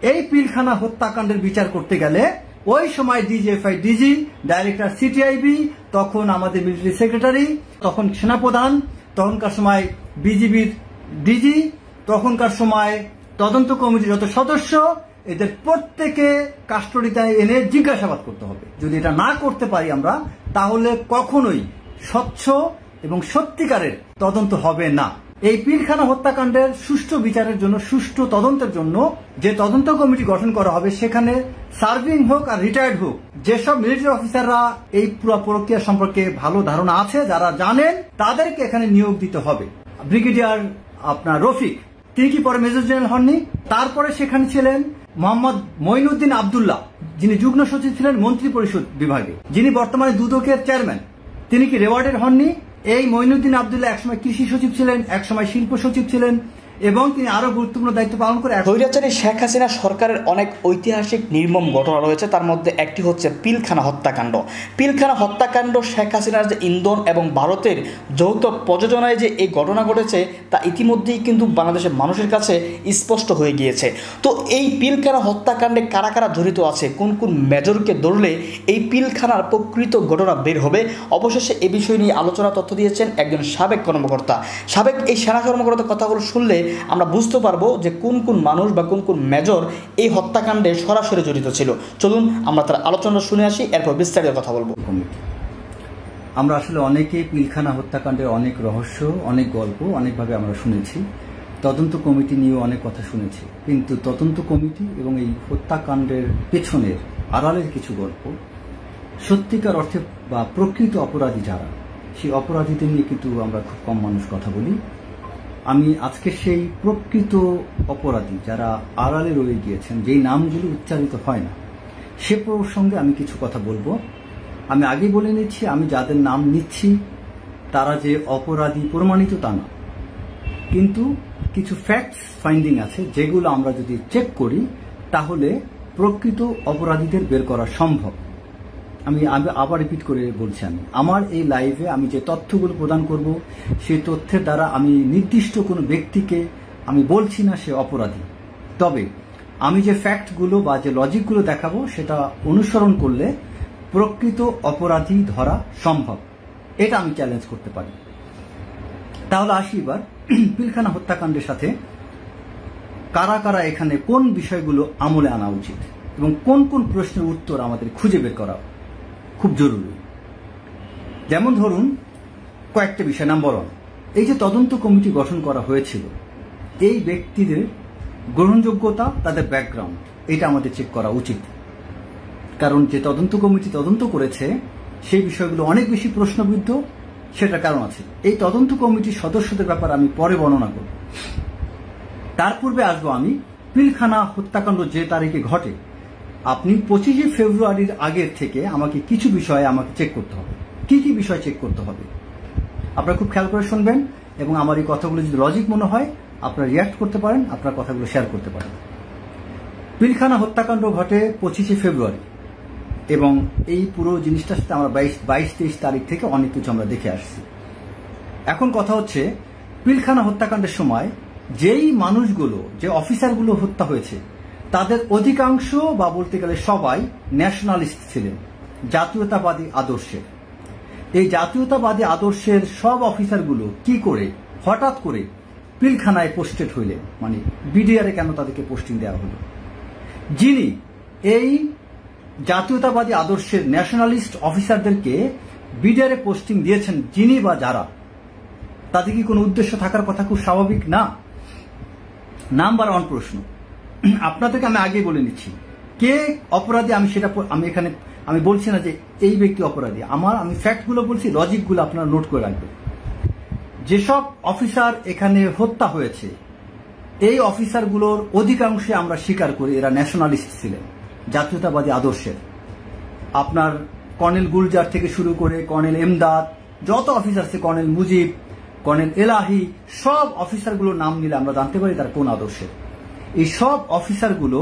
এই পিলখানা হত্যাকাণ্ডের বিচার করতে গেলে ওই সময় ডিজিএফআই ডিজি, ডাইরেক্টর সিটিআইবি, তখন আমাদের মিলিটারি সেক্রেটারি, তখন সেনাপ্রধান, তখনকার সময় বিজিবির ডিজি, তখনকার সময় তদন্ত কমিটির যত সদস্য, এদের প্রত্যেকে কাস্টডিতে এনে জিজ্ঞাসাবাদ করতে হবে। যদি এটা না করতে পারি আমরা, তাহলে কখনোই স্বচ্ছ এবং সত্যিকারের তদন্ত হবে না। এই পিলখানা হত্যাকাণ্ডের সুষ্ঠু বিচারের জন্য, সুষ্ঠু তদন্তের জন্য যে তদন্ত কমিটি গঠন করা হবে, সেখানে সার্ভিং হোক আর রিটায়ার্ড হোক, যেসব মিলিটারি অফিসাররা এই পুরো প্রক্রিয়া সম্পর্কে ভালো ধারণা আছে, যারা জানেন, তাদেরকে এখানে নিয়োগ দিতে হবে। ব্রিগেডিয়ার রফিক, তিনি কি পরে মেজর জেনারেল হননি? তারপরে সেখানে ছিলেন মোহাম্মদ মঈনুদ্দিন আবদুল্লাহ, যিনি যুগ্ম সচিব ছিলেন মন্ত্রী পরিষদ বিভাগে, যিনি বর্তমানে দুদকের চেয়ারম্যান। তিনি কি রেওয়ার্ডের হননি? এই মঈনুদ্দিন আবদুল্লাহ একসময় কৃষি সচিব ছিলেন, একসময় শিল্প সচিব ছিলেন, এবং তিনি আরো গুরুত্বপূর্ণ দায়িত্ব পালন করে। স্বৈরাচারী শেখ হাসিনা সরকারের অনেক ঐতিহাসিক নির্মম ঘটনা রয়েছে, তার মধ্যে একটি হচ্ছে পিলখানা হত্যাকাণ্ড। পিলখানা হত্যাকাণ্ড শেখ হাসিনার যে ইন্ধন এবং ভারতের যৌথ প্রযোজনায় যে এই ঘটনা ঘটেছে, তা ইতিমধ্যেই কিন্তু বাংলাদেশের মানুষের কাছে স্পষ্ট হয়ে গিয়েছে। তো এই পিলখানা হত্যাকাণ্ডে কারা কারা জড়িত আছে, কোন কোন মেজরকে ধরলে এই পিলখানার প্রকৃত ঘটনা বের হবে, অবশেষে এ বিষয় নিয়ে আলোচনা তথ্য দিয়েছেন একজন সাবেক কর্মকর্তা। সাবেক এই সেনা কর্মকর্তার কথাগুলো শুনলে আমরা বুঝতে পারবো যে কোন কোন মানুষ বা কোন কোন মেজর এই হত্যাকাণ্ডে সরাসরি জড়িত ছিল। চলুন আমরা তার আলোচনা শুনে আসি, এরপর বিস্তারিত কথা বলবো। আমরা আসলে অনেকেই পিলখানা হত্যাকাণ্ডের অনেক রহস্য, অনেক গল্প অনেকভাবে আমরা শুনেছি, তদন্ত কমিটি নিয়েও অনেক কথা শুনেছি, কিন্তু তদন্ত কমিটি এবং এই হত্যাকাণ্ডের পেছনের আড়ালের কিছু গল্প, সত্যিকার অর্থে বা প্রকৃত অপরাধী যারা, সেই অপরাধীদের নিয়ে কিন্তু আমরা খুব কম মানুষ কথা বলি। আমি আজকে সেই প্রকৃত অপরাধী যারা আড়ালে রয়ে গিয়েছেন, যেই নামগুলো উচ্চারিত হয় না, সে প্রসঙ্গে আমি কিছু কথা বলবো। আমি আগে বলে নিচ্ছি, আমি যাদের নাম নিচ্ছি তারা যে অপরাধী প্রমাণিত তা না, কিন্তু কিছু ফ্যাক্টস ফাইন্ডিং আছে, যেগুলো আমরা যদি চেক করি তাহলে প্রকৃত অপরাধীদের বের করা সম্ভব। আমি আবার রিপিট করে বলছি, আমার এই লাইভে আমি যে তথ্যগুলো প্রদান করব, সেই তথ্যের দ্বারা আমি নির্দিষ্ট কোনো ব্যক্তিকে আমি বলছি না সে অপরাধী, তবে আমি যে ফ্যাক্টগুলো বা যে লজিকগুলো দেখাবো সেটা অনুসরণ করলে প্রকৃত অপরাধী ধরা সম্ভব, এটা আমি চ্যালেঞ্জ করতে পারি। তাহলে আসি এবার পিলখানা হত্যাকাণ্ডের সাথে কারা কারা এখানে কোন বিষয়গুলো আমলে আনা উচিত এবং কোন কোন প্রশ্নের উত্তর আমাদের খুঁজে বের করা খুব জরুরি। যেমন ধরুন কয়েকটা বিষয়। নাম্বার 1, এই যে তদন্ত কমিটি গঠন করা হয়েছিল, এই ব্যক্তিদের গ্রহণযোগ্যতা, তাদের ব্যাকগ্রাউন্ড, এটা আমাদের চেক করা উচিত। কারণ যে তদন্ত কমিটি তদন্ত করেছে সেই বিষয়গুলো অনেক বেশি প্রশ্নবিদ্ধ, সেটার কারণ আছে। এই তদন্ত কমিটির সদস্যদের ব্যাপারে আমি পরে বর্ণনা করব। তার পূর্বে আসবো আমি পিলখানা হত্যাকাণ্ড যে তারিখে ঘটে, আপনি 25 ফেব্রুয়ারির আগের থেকে আমাকে কিছু বিষয়ে আমাকে চেক করতে হবে। কি কি বিষয় চেক করতে হবে আপনারা খুব খেয়াল করে শুনবেন, এবং আমার এই কথাগুলো যদি লজিক মনে হয় আপনারা রিয়াক্ট করতে পারেন, আপনার কথাগুলো শেয়ার করতে পারেন। পিলখানা হত্যাকাণ্ড ঘটে 25 ফেব্রুয়ারি, এবং এই পুরো জিনিসটার সাথে আমরা 22-23 তারিখ থেকে অনেক কিছু আমরা দেখে আসছি। এখন কথা হচ্ছে, পিলখানা হত্যাকাণ্ডের সময় যেই মানুষগুলো, যে অফিসারগুলো হত্যা হয়েছে, তাদের অধিকাংশ বা বলতে গেলে সবাই ন্যাশনালিস্ট ছিলেন, জাতীয়তাবাদী আদর্শের। এই জাতীয়তাবাদী আদর্শের সব অফিসারগুলো কি করে হঠাৎ করে পিলখানায় পোস্টেড হইলেন, মানে বিডিআরে কেন তাদেরকে পোস্টিং দেওয়া হলো? যিনি এই জাতীয়তাবাদী আদর্শের ন্যাশনালিস্ট অফিসারদেরকে বিডিআরে পোস্টিং দিয়েছেন, যিনি বা যারা, তাদের কি কোনো উদ্দেশ্য থাকার কথা? খুব স্বাভাবিক না। নাম্বার 1 প্রশ্ন, আপনাদেরকে আমি আগে বলে নিচ্ছি কে অপরাধী। আমি বলছি না যে এই ব্যক্তি অপরাধী, আমি ফ্যাক্টগুলো বলছি, লজিকগুলো আপনারা নোট করে রাখবেন। যেসব অফিসার এখানে হত্যা হয়েছে, এই অফিসারগুলোর অধিকাংশে আমরা স্বীকার করি এরা ন্যাশনালিস্ট ছিলেন, জাতীয়তাবাদী আদর্শের। আপনার কর্নেল গুলজার থেকে শুরু করে কর্নেল এমদাদ, যত অফিসার আছে, কর্নেল মুজিব, কর্নেল এলাহি, সব অফিসারগুলোর নাম নিলে আমরা জানতে পারি তার কোন আদর্শের। এই সব অফিসারগুলো,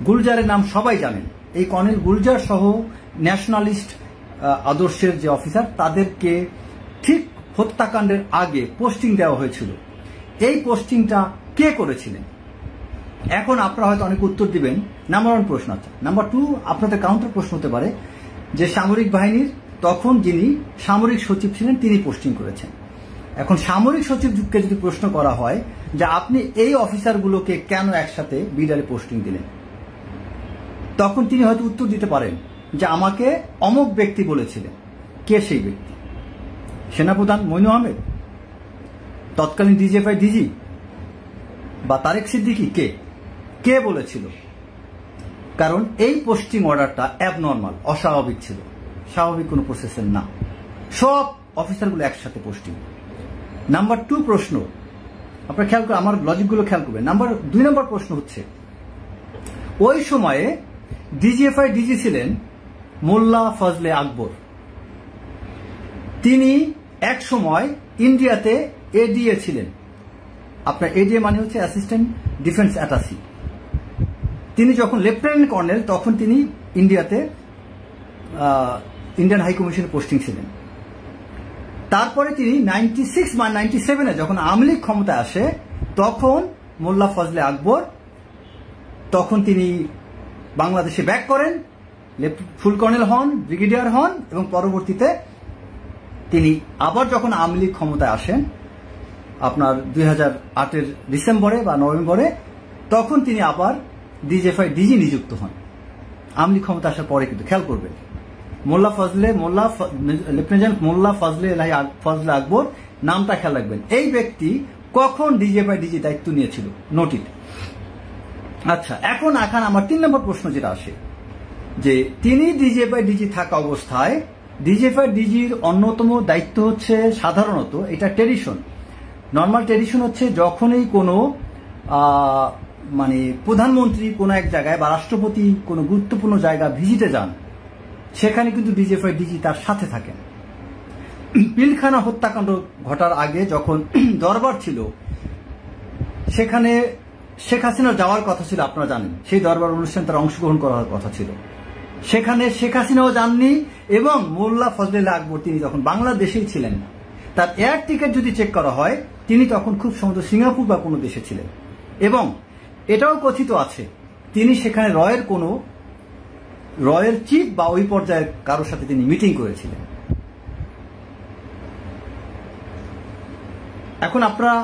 গুলজারের নাম সবাই জানেন, এই কর্নেল গুলজার সহ ন্যাশনালিস্ট আদর্শের যে অফিসার, তাদেরকে ঠিক হত্যাকাণ্ডের আগে পোস্টিং দেওয়া হয়েছিল। এই পোস্টিংটা কে করেছিলেন? এখন আপনারা হয়তো অনেক উত্তর দিবেন। নাম্বার 1 প্রশ্ন। আচ্ছা, নাম্বার 2 আপনাদের কাউন্টার প্রশ্ন হতে পারে যে সামরিক বাহিনীর তখন যিনি সামরিক সচিব ছিলেন তিনি পোস্টিং করেছেন। এখন সামরিক সচিবকে যদি প্রশ্ন করা হয় যে আপনি এই অফিসারগুলোকে কেন একসাথে বিডারে পোস্টিং দিলেন, তখন তিনি হয়তো উত্তর দিতে পারেন যে আমাকে অমুক ব্যক্তি বলেছিলেন। কে সেই ব্যক্তি? সেনাপ্রধান মইনু আহমেদ, তৎকালীন ডিজিএফআই ডিজি, বা তারেক সিদ্দিকী? কে বলেছিল? কারণ এই পোস্টিং অর্ডারটা অ্যাবনর্মাল, অস্বাভাবিক ছিল, স্বাভাবিক কোনো প্রসেসের না। সব অফিসারগুলো একসাথে পোস্টিং। নাম্বার 2 প্রশ্ন, আপনারা খেয়াল করে আমার লজিকগুলো খেয়াল করবেন। 2 নম্বর প্রশ্ন হচ্ছে, ওই সময়ে ডিজিএফআই ডিজি ছিলেন মোল্লা ফজলে আকবর। তিনি এক সময় ইন্ডিয়াতে এডিএ ছিলেন। আপনার এডিএ মানে হচ্ছে অ্যাসিস্ট্যান্ট ডিফেন্স অ্যাটাচি। তিনি যখন লেফটেন্যান্ট কর্নেল তখন তিনি ইন্ডিয়াতে ইন্ডিয়ান হাই কমিশনে পোস্টিং ছিলেন। তারপরে তিনি 96 বা 97-এ যখন আওয়ামী লীগ ক্ষমতায় আসে তখন মোল্লা ফজলে আকবর তখন তিনি বাংলাদেশে ব্যাক করেন, ফুল কর্নেল হন, ব্রিগেডিয়ার হন, এবং পরবর্তীতে তিনি আবার যখন আওয়ামী লীগ ক্ষমতায় আসেন আপনার 2008-এর ডিসেম্বরে বা নভেম্বরে, তখন তিনি আবার ডিজিএফআই ডিজি নিযুক্ত হন আওয়ামী লীগ ক্ষমতা আসার পরে। কিন্তু খেয়াল করবেন লেফটেন্যান্ট মোল্লা ফজলে আকবর নামটা খেয়াল রাখবেন। এই ব্যক্তি কখন ডিজিএফআই ডিজি দায়িত্ব নিয়েছিল, নোটিট। আচ্ছা, এখন আমার 3 নম্বর প্রশ্ন যেটা আসে যে তিনি ডিজিএফআই ডিজি থাকা অবস্থায় ডিজিএফআই ডিজির অন্যতম দায়িত্ব হচ্ছে, সাধারণত এটা ট্রেডিশন, নর্মাল ট্রেডিশন হচ্ছে যখনই কোনো মানে প্রধানমন্ত্রী কোনো এক জায়গায় বা রাষ্ট্রপতি কোনো গুরুত্বপূর্ণ জায়গা ভিজিটে যান, সেখানে কিন্তু ডিজিএফআই ডিজি তার সাথে থাকেন। পিলখানা হত্যাকাণ্ড ঘটার আগে যখন দরবার ছিল, সেখানে শেখ হাসিনা যাওয়ার কথা ছিল, আপনারা জানেন। সেই দরবার অনুষ্ঠানে তার অংশগ্রহণ করার কথা ছিল, সেখানে শেখ হাসিনাও যাননি। এবং মোল্লা ফজলে আকবর তিনি তখন বাংলাদেশেই ছিলেন না। তার এয়ার টিকিট যদি চেক করা হয়, তিনি তখন খুব সম্ভবত সিঙ্গাপুর বা কোনো দেশে ছিলেন। এবং এটাও কথিত আছে তিনি সেখানে রয়ের চিফ বা ওই পর্যায়ের কারোর সাথে তিনি মিটিং করেছিলেন। এখন আপনারা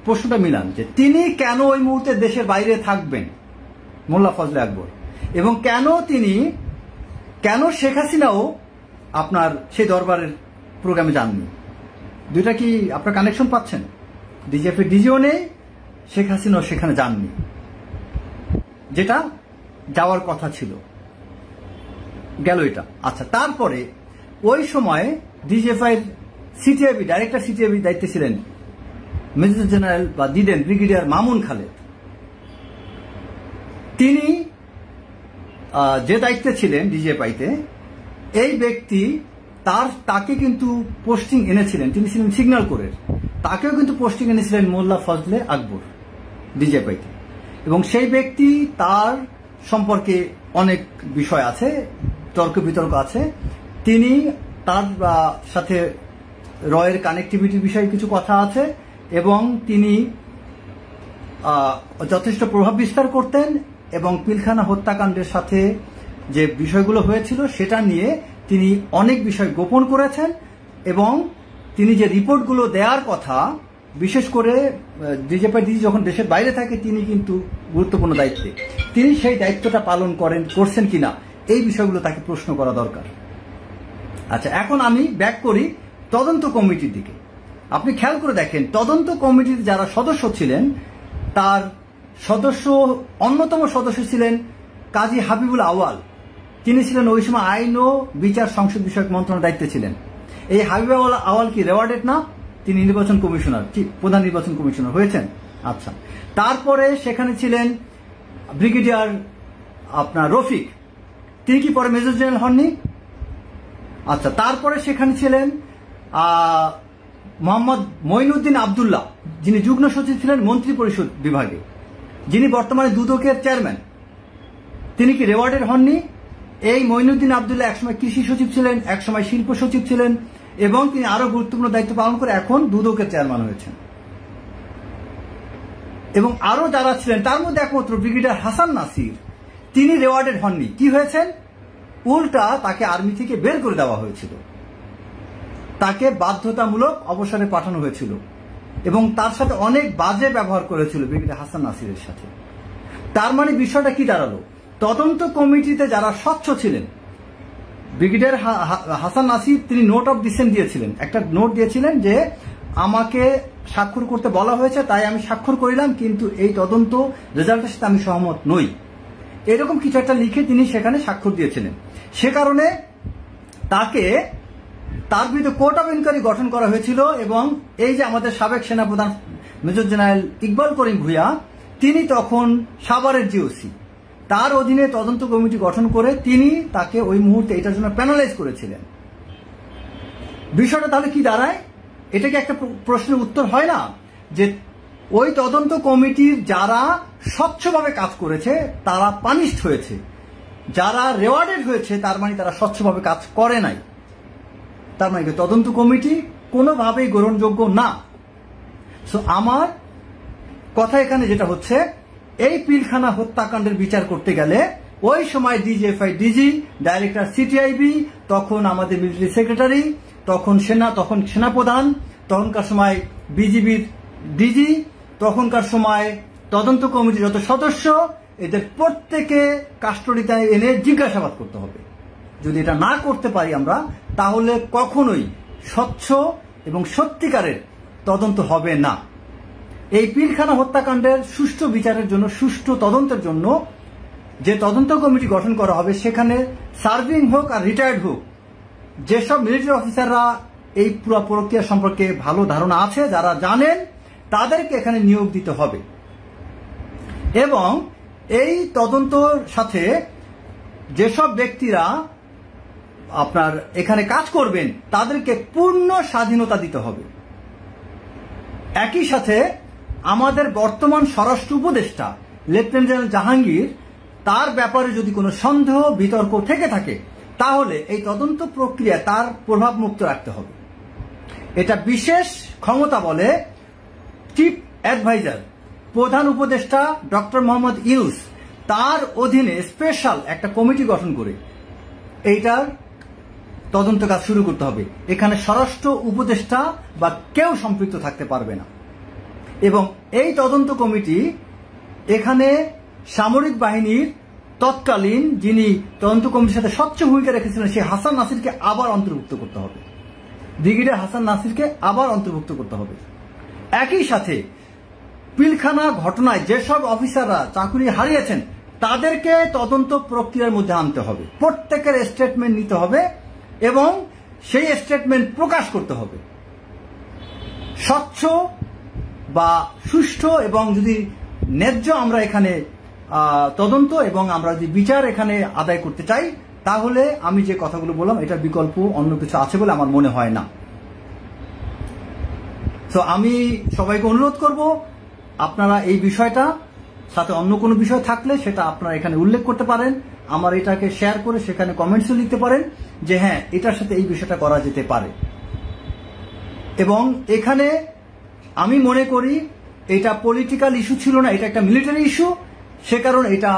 প্রশ্নটা মিলান যে তিনি কেন ওই মুহূর্তে দেশের বাইরে থাকবেন, মোল্লা ফজলে আকবর, এবং কেন শেখ হাসিনাও আপনার সেই দরবারের প্রোগ্রামে যাননি। দুইটা কি আপনার কানেকশন পাচ্ছেন? ডিজিএফআই ডিজিও নেই, শেখ হাসিনাও সেখানে যাননি, যেটা যাওয়ার কথা ছিল। গেল এটা। আচ্ছা, তারপরে ওই সময় ডিজিএফআই সিটিআইবি ডাইরেক্টর সিটিআইবি দায়িত্বে ছিলেন মেজর জেনারেল বা দিদেন ব্রিগেডিয়ার মামুন খালেদ। তিনি যে দায়িত্বে ছিলেন ডিজিএফআইতে, এই ব্যক্তি তাকে কিন্তু পোস্টিং এনেছিলেন, তিনি ছিলেন সিগন্যাল কোরের, তাকেও কিন্তু পোস্টিং এনেছিলেন মোল্লা ফজলে আকবর ডিজিএফআইতে। এবং সেই ব্যক্তি, তার সম্পর্কে অনেক বিষয় আছে, তর্ক বিতর্ক আছে। তিনি তার সাথে রয়ের কানেক্টিভিটির বিষয়ে কিছু কথা আছে, এবং তিনি যথেষ্ট প্রভাব বিস্তার করতেন। এবং পিলখানা হত্যাকাণ্ডের সাথে যে বিষয়গুলো হয়েছিল সেটা নিয়ে তিনি অনেক বিষয় গোপন করেছেন। এবং তিনি যে রিপোর্টগুলো দেওয়ার কথা, বিশেষ করে ডিজিএফআই ডিজি যখন দেশের বাইরে থাকে তিনি কিন্তু গুরুত্বপূর্ণ দায়িত্বে, তিনি সেই দায়িত্বটা পালন করছেন কিনা, এই বিষয়গুলো তাকে প্রশ্ন করা দরকার। আচ্ছা, এখন আমি ব্যাক করি তদন্ত কমিটির দিকে। আপনি খেয়াল করে দেখেন, তদন্ত কমিটির যারা সদস্য ছিলেন, তার অন্যতম সদস্য ছিলেন কাজী হাবিবুল আওয়াল। তিনি ছিলেন ওই সময় আইন ও বিচার সংসদ বিষয়ক মন্ত্রণালয়ের দায়িত্বে ছিলেন। এই হাবিবুল আওয়াল কি রেওয়ার্ডেড না? তিনি নির্বাচন কমিশনার, প্রধান নির্বাচন কমিশনার হয়েছেন। আচ্ছা, তারপরে সেখানে ছিলেন ব্রিগেডিয়ার আপনার রফিক, তিনি কি পরে মেজর জেনারেল হননি? আচ্ছা, তারপরে সেখানে ছিলেন মোহাম্মদ মঈনুদ্দিন আবদুল্লাহ, যিনি যুগ্ম সচিব ছিলেন মন্ত্রী পরিষদ বিভাগে, যিনি বর্তমানে দুদকের চেয়ারম্যান। তিনি কি রেওয়ার্ডেড হননি? এই মঈনুদ্দিন আবদুল্লাহ একসময় কৃষি সচিব ছিলেন, একসময় শিল্প সচিব ছিলেন, এবং তিনি আরো গুরুত্বপূর্ণ দায়িত্ব পালন করে এখন দুদকের চেয়ারম্যান হয়েছেন। এবং আরো যারা ছিলেন তার মধ্যে একমাত্র ব্রিগেডিয়ার হাসান নাসির, তিনি রেওয়ার্ডেড হননি। কি হয়েছেন? উল্টা তাকে আর্মি থেকে বের করে দেওয়া হয়েছিল, তাকে বাধ্যতামূলক অবসরে পাঠানো হয়েছিল এবং তার সাথে অনেক বাজে ব্যবহার করেছিল ব্রিগেডিয়ার হাসান নাসিরের সাথে। তার মানে বিষয়টা কি দাঁড়ালো? তদন্ত কমিটিতে যারা স্বচ্ছ ছিলেন, ব্রিগেডিয়ার হাসান নাসির তিনি নোট অফ ডিসেন্ট দিয়েছিলেন, একটা নোট দিয়েছিলেন যে আমাকে স্বাক্ষর করতে বলা হয়েছে তাই আমি স্বাক্ষর করিলাম, কিন্তু এই তদন্ত রেজাল্টের সাথে আমি সহমত নই, এরকম কিছু একটা লিখে তিনি সেখানে স্বাক্ষর দিয়েছিলেন। সে কারণে তার বিরুদ্ধে কোর্ট অফ ইনকোয়ারি গঠন করা হয়েছিল এবং এই যে আমাদের সাবেক সেনাপ্রধান মেজর জেনারেল ইকবাল করিম ভূঁইয়া, তিনি তখন সাভারের জিওসি, তার অধীনে তদন্ত কমিটি গঠন করে তিনি তাকে ওই মুহূর্তে এটার জন্য প্যানালাইজ করেছিলেন। বিষয়টা তাহলে কি দাঁড়ায়? এটা কি একটা প্রশ্নের উত্তর হয় না যে ওই তদন্ত কমিটির যারা স্বচ্ছভাবে কাজ করেছে তারা পানিশড হয়েছে, যারা রেওয়ার্ডেড হয়েছে তার মানে তারা স্বচ্ছভাবে কাজ করে নাই, তার মানে তদন্ত কমিটি কোনোভাবেই গ্রহণযোগ্য না। সো আমার কথা এখানে যেটা হচ্ছে, এই পিলখানা হত্যাকাণ্ডের বিচার করতে গেলে ওই সময় ডিজিএফআই ডিজি, ডাইরেক্টর সিটিআইবি, তখন আমাদের মিলিটারি সেক্রেটারি, তখন সেনাপ্রধান, তখনকার সময় বিজিবির ডিজি, তখনকার সময় তদন্ত কমিটির যত সদস্য, এদের প্রত্যেকে কাস্টডিতে এনে জিজ্ঞাসাবাদ করতে হবে। যদি এটা না করতে পারি আমরা, তাহলে কখনোই স্বচ্ছ এবং সত্যিকারের তদন্ত হবে না। এই পিলখানা হত্যাকাণ্ডের সুষ্ঠু বিচারের জন্য, সুষ্ঠু তদন্তের জন্য যে তদন্ত কমিটি গঠন করা হবে, সেখানে সার্ভিং হোক আর রিটায়ার্ড হোক, যেসব মিলিটারি অফিসাররা এই পুরো প্রক্রিয়া সম্পর্কে ভালো ধারণা আছে, যারা জানেন, তাদেরকে এখানে নিয়োগ দিতে হবে এবং এই তদন্তর সাথে যেসব ব্যক্তিরা আপনার এখানে কাজ করবেন তাদেরকে পূর্ণ স্বাধীনতা দিতে হবে। একই সাথে আমাদের বর্তমান স্বরাষ্ট্র উপদেষ্টা লেফটেন্যান্ট জেনারেল জাহাঙ্গীর, তার ব্যাপারে যদি কোনো সন্দেহ বিতর্ক থেকে থাকে, তাহলে এই তদন্ত প্রক্রিয়া তার প্রভাব মুক্ত রাখতে হবে। এটা বিশেষ ক্ষমতা বলে চিফ অ্যাডভাইজার, প্রধান উপদেষ্টা ডক্টর মোহাম্মদ ইউনুস, তার অধীনে স্পেশাল একটা কমিটি গঠন করে এইটার তদন্ত কাজ শুরু করতে হবে। এখানে স্বরাষ্ট্র উপদেষ্টা বা কেউ সম্পৃক্ত থাকতে পারবে না এবং এই তদন্ত কমিটি এখানে সামরিক বাহিনীর তৎকালীন যিনি তদন্ত কমিটির সাথে স্বচ্ছ ভূমিকা রেখেছিলেন সেই হাসান নাসিরকে আবার অন্তর্ভুক্ত করতে হবে, ব্রিগেডিয়ার হাসান নাসিরকে আবার অন্তর্ভুক্ত করতে হবে। একই সাথে পিলখানা ঘটনায় যেসব অফিসাররা চাকরি হারিয়েছেন তাদেরকে তদন্ত প্রক্রিয়ার মধ্যে আনতে হবে, প্রত্যেকের স্টেটমেন্ট নিতে হবে এবং সেই স্টেটমেন্ট প্রকাশ করতে হবে। স্বচ্ছ বা সুষ্ঠু এবং যদি ন্যায্য আমরা এখানে তদন্ত এবং আমরা যদি বিচার এখানে আদায় করতে চাই, তাহলে আমি যে কথাগুলো বললাম এটার বিকল্প অন্য কিছু আছে বলে আমার মনে হয় না। তো আমি সবাইকে অনুরোধ করব, আপনারা এই বিষয়টা সাথে অন্য কোনো বিষয় থাকলে সেটা আপনারা এখানে উল্লেখ করতে পারেন, আমার এটাকে শেয়ার করে সেখানে কমেন্টসও লিখতে পারেন যে হ্যাঁ এটার সাথে এই বিষয়টা করা যেতে পারে। এবং এখানে আমি মনে করি এটা পলিটিক্যাল ইস্যু ছিল না, এটা একটা মিলিটারি ইস্যু, সে কারণে এটা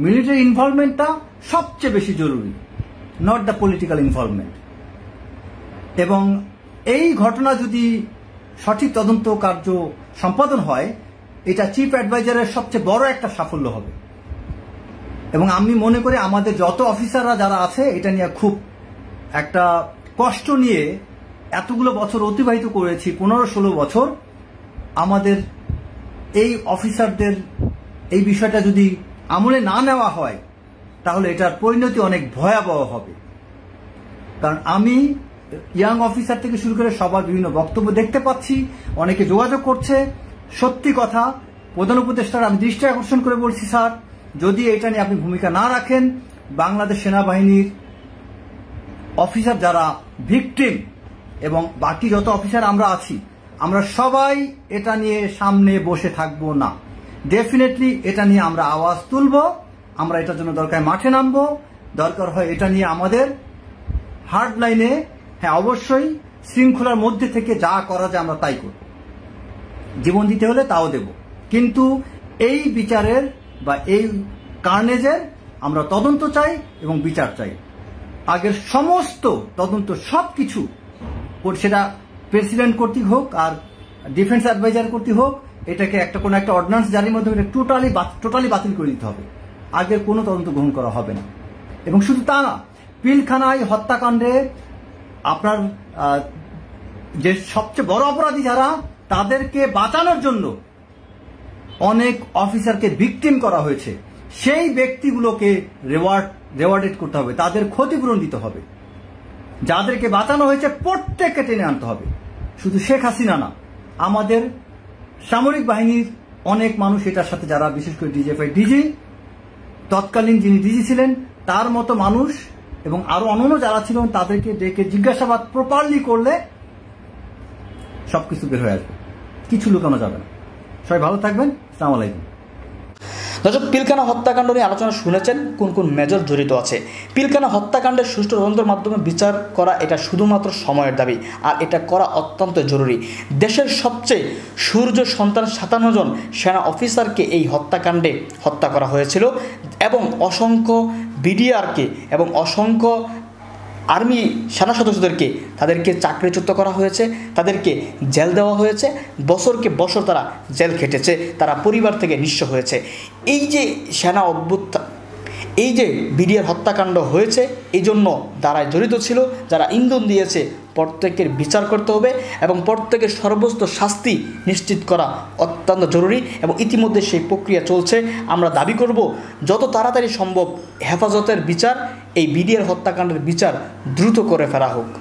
মিলিটারি ইনভলভমেন্টটা সবচেয়ে বেশি জরুরি, নট দ্য পলিটিক্যাল ইনভলভমেন্ট। এবং এই ঘটনা যদি সঠিক তদন্ত কার্য সম্পাদন হয়, এটা চিফ অ্যাডভাইজারের সবচেয়ে বড় একটা সাফল্য হবে। এবং আমি মনে করি আমাদের যত অফিসাররা যারা আছে এটা নিয়ে খুব একটা কষ্ট নিয়ে এতগুলো বছর অতিবাহিত করেছি, 15-16 বছর, আমাদের এই অফিসারদের এই বিষয়টা যদি আমলে না নেওয়া হয় তাহলে এটার পরিণতি অনেক ভয়াবহ হবে। কারণ আমি ইয়াং অফিসার থেকে শুরু করে সবার বিভিন্ন বক্তব্য দেখতে পাচ্ছি, অনেকে যোগাযোগ করছে। সত্যি কথা, প্রধান উপদেষ্টার আমি দৃষ্টি আকর্ষণ করে বলছি, স্যার যদি এটা নিয়ে আপনি ভূমিকা না রাখেন, বাংলাদেশ সেনাবাহিনীর অফিসার যারা ভিকটিম এবং বাকি যত অফিসার আমরা আছি, আমরা সবাই এটা নিয়ে সামনে বসে থাকবো না। ডেফিনেটলি এটা নিয়ে আমরা আওয়াজ তুলব, আমরা এটার জন্য দরকার মাঠে নামবো, দরকার হয় এটা নিয়ে আমাদের হার্ড লাইনে, হ্যাঁ অবশ্যই শৃঙ্খলার মধ্যে থেকে যা করা যায় আমরা তাই করব, জীবন দিতে হলে তাও দেব। কিন্তু এই বিচারের বা এই কার্নেজের আমরা তদন্ত চাই এবং বিচার চাই। আগের সমস্ত তদন্ত সবকিছু, সেটা প্রেসিডেন্ট কর্তৃক হোক আর ডিফেন্স অ্যাডভাইজার কর্তৃক হোক, এটাকে কোনো একটা অর্ডিন্যান্স জারির মাধ্যমে টোটালি বাতিল করে দিতে হবে। আগের কোনো তদন্ত গ্রহণ করা হবে না। এবং শুধু তা না, পিলখানায় হত্যাকাণ্ডে আপনার যে সবচেয়ে বড় অপরাধী যারা, তাদেরকে বাঁচানোর জন্য অনেক অফিসারকে ভিকটিম করা হয়েছে, সেই ব্যক্তিগুলোকে রেওয়ার্ডেড করতে হবে, তাদের ক্ষতিপূরণ দিতে হবে। যাদেরকে বাঁচানো হয়েছে প্রত্যেককে টেনে আনতে হবে। শুধু শেখ হাসিনা না, আমাদের সামরিক বাহিনীর অনেক মানুষ এটার সাথে যারা, বিশেষ করে ডিজিএফআই ডিজি, তৎকালীন যিনি ডিজি ছিলেন তার মতো মানুষ এবং আরো অন্যান্য যারা ছিলেন, তাদেরকে ডেকে জিজ্ঞাসাবাদ প্রপারলি করলে সবকিছু বের হয়ে আসবে, কিছু লুকানো যাবে না। সবাই ভালো থাকবেন। আসসালামু আলাইকুম। দর্শক, পিলখানা হত্যাকাণ্ড নিয়ে আলোচনা শুনেছেন, কোন কোন মেজর জড়িত আছে। পিলখানা হত্যাকাণ্ডের সুষ্ঠু তদন্তের মাধ্যমে বিচার করা এটা শুধুমাত্র সময়ের দাবি, আর এটা করা অত্যন্ত জরুরি। দেশের সবচেয়ে সূর্য সন্তান 57 জন সেনা অফিসারকে এই হত্যাকাণ্ডে হত্যা করা হয়েছিল এবং অসংখ্য বিডিআরকে এবং অসংখ্য আর্মি সেনা সদস্যদেরকে তাদেরকে চাকরিচ্যুত করা হয়েছে, তাদেরকে জেল দেওয়া হয়েছে, বছরকে বছর তারা জেল খেটেছে, তারা পরিবার থেকে নিঃস্ব হয়েছে। এই যে সেনা অভ্যুত্থান, এই যে বিডিআর হত্যাকাণ্ড হয়েছে, এই জন্য যারা জড়িত ছিল, যারা ইন্ধন দিয়েছে, প্রত্যেকের বিচার করতে হবে এবং প্রত্যেকের সর্বোচ্চ শাস্তি নিশ্চিত করা অত্যন্ত জরুরি এবং ইতিমধ্যে সেই প্রক্রিয়া চলছে। আমরা দাবি করব যত তাড়াতাড়ি সম্ভব হেফাজতের বিচার, এই বিডিআর হত্যাকাণ্ডের বিচার দ্রুত করে ফেলা হোক।